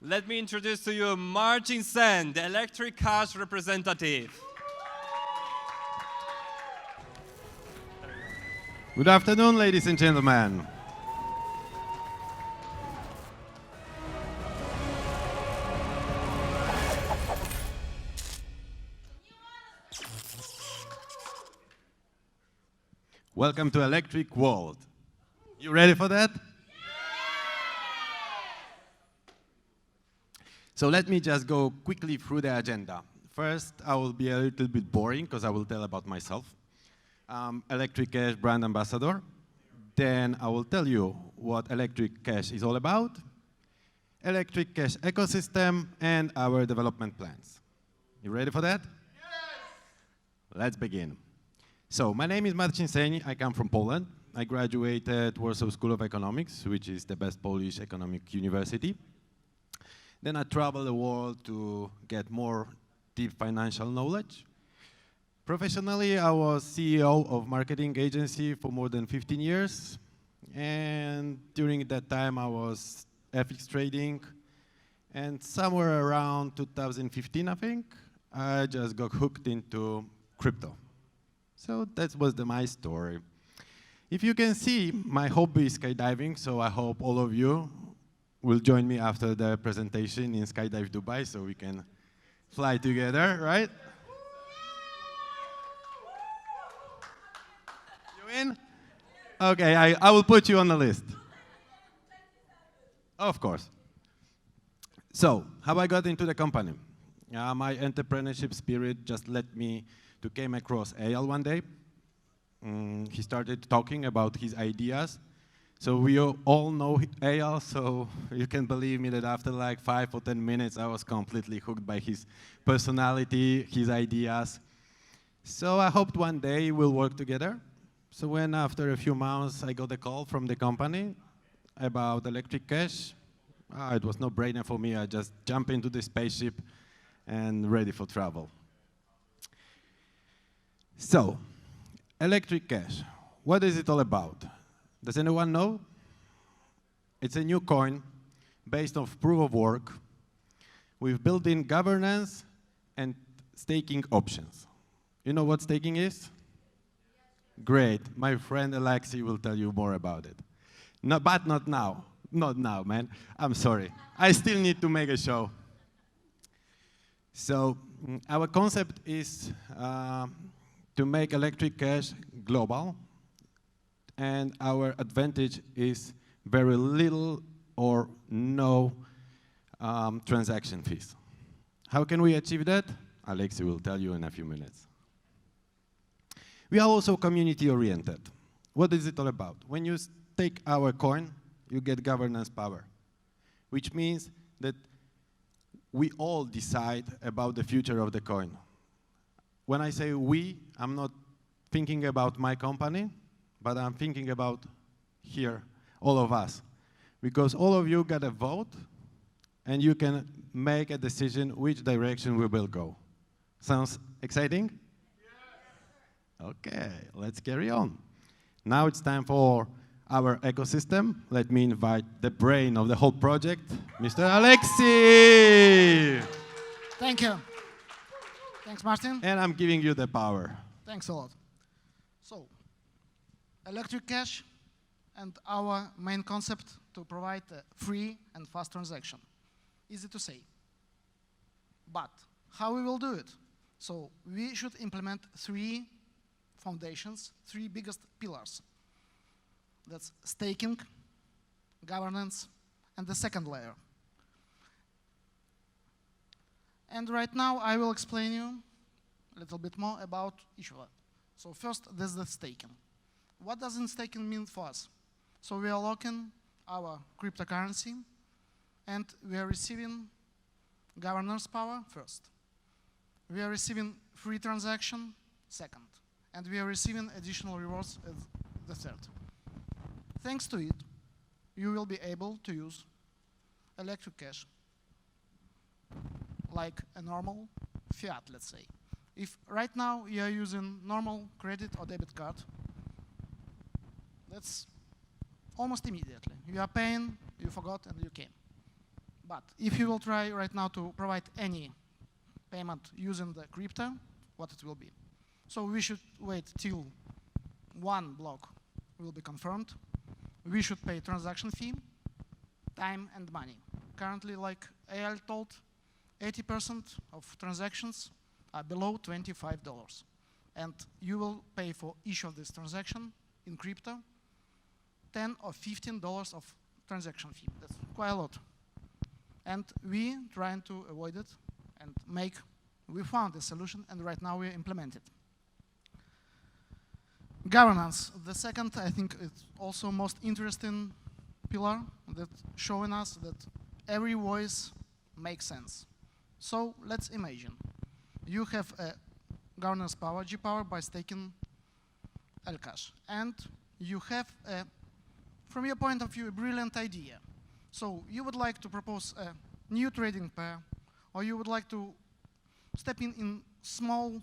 Let me introduce to you Martin Sen, the ELCASH representative. Good afternoon, ladies and gentlemen. Welcome to Electric World. You ready for that? So let me just go quickly through the agenda. First, I will be a little bit boring because I will tell about myself. ELCASH brand ambassador. Then I will tell you what ELCASH is all about, ELCASH ecosystem, and our development plans. You ready for that? Yes! Let's begin. So my name is Marcin Sen. I come from Poland. I graduated Warsaw School of Economics, which is the best Polish economic university. Then I traveled the world to get more deep financial knowledge. Professionally, I was CEO of marketing agency for more than 15 years. And during that time, I was FX trading. And somewhere around 2015, I think, I just got hooked into crypto. So that was my story. If you can see, my hobby is skydiving, so I hope all of you will join me after the presentation in Skydive Dubai so we can fly together, right? You in? Okay, I will put you on the list. Of course. So, how I got into the company? My entrepreneurship spirit just led me to came across Eyal one day. He started talking about his ideas. So we all know Eyal, so you can believe me that after like 5 or 10 minutes, I was completely hooked by his personality, his ideas. So I hoped one day we'll work together. So when after a few months, I got a call from the company about ELCASH, it was no brainer for me. I just jumped into the spaceship and ready for travel. So, ELCASH, what is it all about? Does anyone know? It's a new coin based on proof of work with built-in governance and staking options. You know what staking is? Great. My friend Alexei will tell you more about it. No, but not now. Not now, man. I'm sorry. I still need to make a show. So our concept is to make ELCASH global. And our advantage is very little or no transaction fees. How can we achieve that? Alexei will tell you in a few minutes. We are also community-oriented. What is it all about? When you stake our coin, you get governance power, which means that we all decide about the future of the coin. When I say we, I'm not thinking about my company, but I'm thinking about here, all of us. Because all of you got a vote, and you can make a decision which direction we will go. Sounds exciting? Yes. Okay, let's carry on. Now it's time for our ecosystem. Let me invite the brain of the whole project, Mr. Alexei. Thank you. Thanks, Martin. And I'm giving you the power. Thanks a lot. So, ELCASH and our main concept to provide a free and fast transaction. Easy to say. But how we will do it? So we should implement 3 foundations, 3 biggest pillars. That's staking, governance, and the second layer. And right now I will explain you a little bit more about each of them. So first, there's the staking. What does staking mean for us? So we are locking our cryptocurrency, and we are receiving governance power first. We are receiving free transaction second, and we are receiving additional rewards as the third. Thanks to it, you will be able to use ELCASH like a normal fiat, let's say. If right now you are using normal credit or debit card, that's almost immediately. You are paying, you forgot, and you came. But if you will try right now to provide any payment using the crypto, what it will be. So we should wait till one block will be confirmed. We should pay transaction fee, time and money. Currently, like AL told, 80% of transactions are below $25. And you will pay for each of these transactions in crypto $10 or $15 of transaction fee. That's quite a lot. And we trying to avoid it and we found a solution, and right now we implement it. Governance, the second, I think, it's also most interesting pillar that showing us that every voice makes sense. So let's imagine you have a governance power, G power, by staking ELCASH, and you have, from your point of view, a brilliant idea. So you would like to propose a new trading pair, or you would like to step in small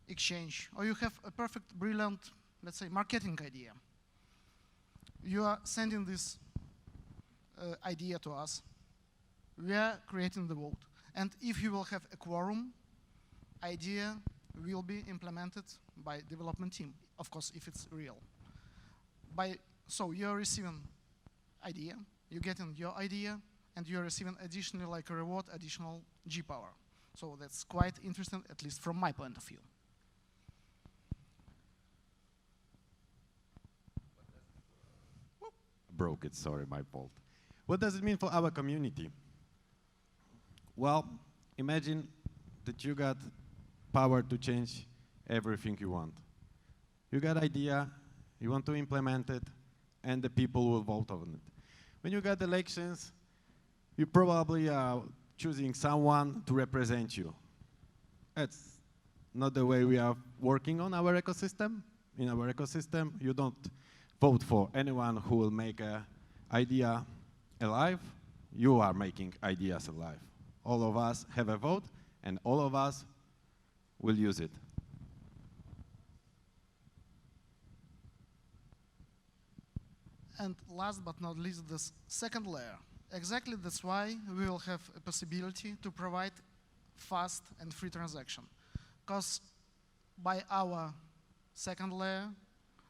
exchange, or you have a perfect, brilliant, let's say, marketing idea. You are sending this idea to us. We are creating the vote. And if you will have a quorum, idea will be implemented by development team, of course, if it's real. So you're receiving idea, you're getting your idea, and you're receiving additionally like a reward, additional G power. So that's quite interesting, at least from my point of view. Broke it, sorry, my fault. What does it mean for our community? Well, imagine that you got power to change everything you want. You got idea, you want to implement it, and the people will vote on it. When you got elections, you probably are choosing someone to represent you. That's not the way we are working on our ecosystem. In our ecosystem, you don't vote for anyone who will make an idea alive. You are making ideas alive. All of us have a vote, and all of us will use it. And last but not least, this second layer. Exactly that's why we will have a possibility to provide fast and free transaction. Because by our second layer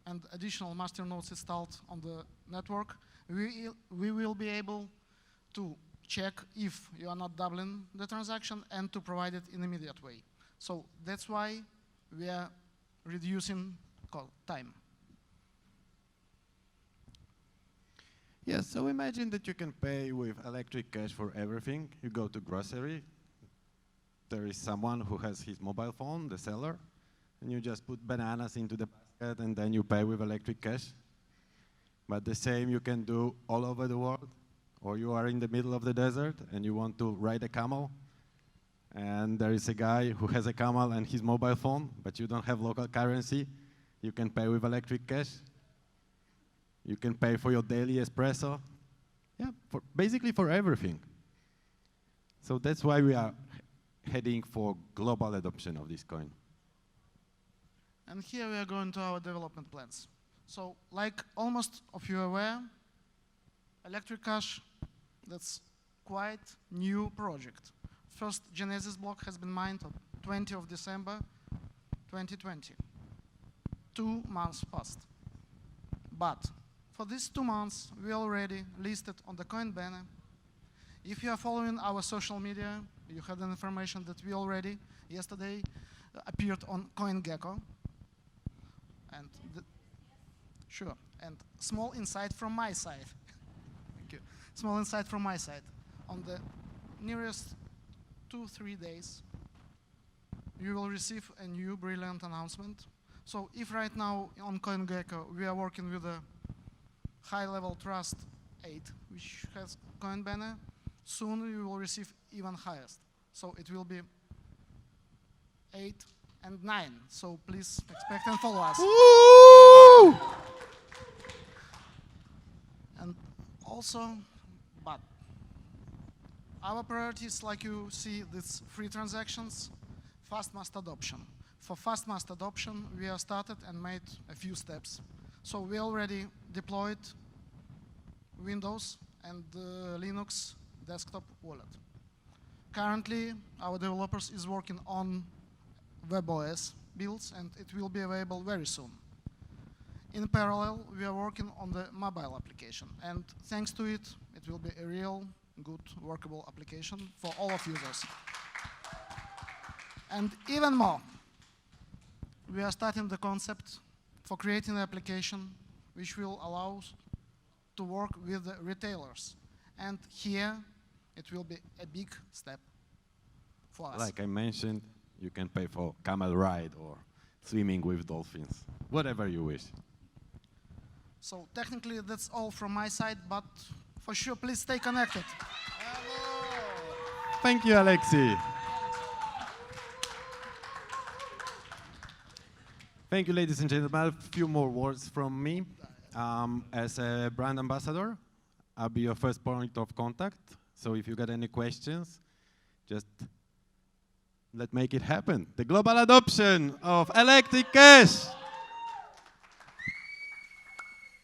and additional master nodes installed on the network, we will be able to check if you are not doubling the transaction and to provide it in an immediate way. So that's why we are reducing time. Yes, so imagine that you can pay with electric cash for everything. You go to grocery, there is someone who has his mobile phone, the seller, and you just put bananas into the basket and then you pay with electric cash. But the same you can do all over the world. Or you are in the middle of the desert and you want to ride a camel, and there is a guy who has a camel and his mobile phone, but you don't have local currency. You can pay with electric cash. You can pay for your daily espresso. Yeah, basically for everything. So that's why we are heading for global adoption of this coin. And here we are going to our development plans. So like almost of you are aware, ELCASH, that's quite new project. First Genesis block has been mined on 20th of December 2020. 2 months passed. But for these 2 months, we already listed on the coin banner. If you are following our social media, you have the information that we already yesterday appeared on CoinGecko. And sure, and small insight from my side. Thank you. Small insight from my side. On the nearest 2-3 days, you will receive a new brilliant announcement. So if right now on CoinGecko we are working with a high-level trust 8, which has coin banner, soon you will receive even highest. So it will be 8 and 9. So please expect and follow us. Woo! And also, but our priorities, like you see, this free transactions, fast mass adoption. For fast mass adoption, we have started and made a few steps. So we already deployed Windows and Linux desktop wallet. Currently, our developers is working on WebOS builds, and it will be available very soon. In parallel, we are working on the mobile application, and thanks to it, it will be a real, good, workable application for all of users. And even more, we are starting the concept for creating an application which will allow us to work with the retailers. And here, it will be a big step for us. Like I mentioned, you can pay for camel ride or swimming with dolphins, whatever you wish. So technically, that's all from my side, but for sure, please stay connected. Thank you, Alexei. Thank you, ladies and gentlemen. A few more words from me. As a brand ambassador, I'll be your first point of contact. So if you got any questions, just let's make it happen. The global adoption of electric cash.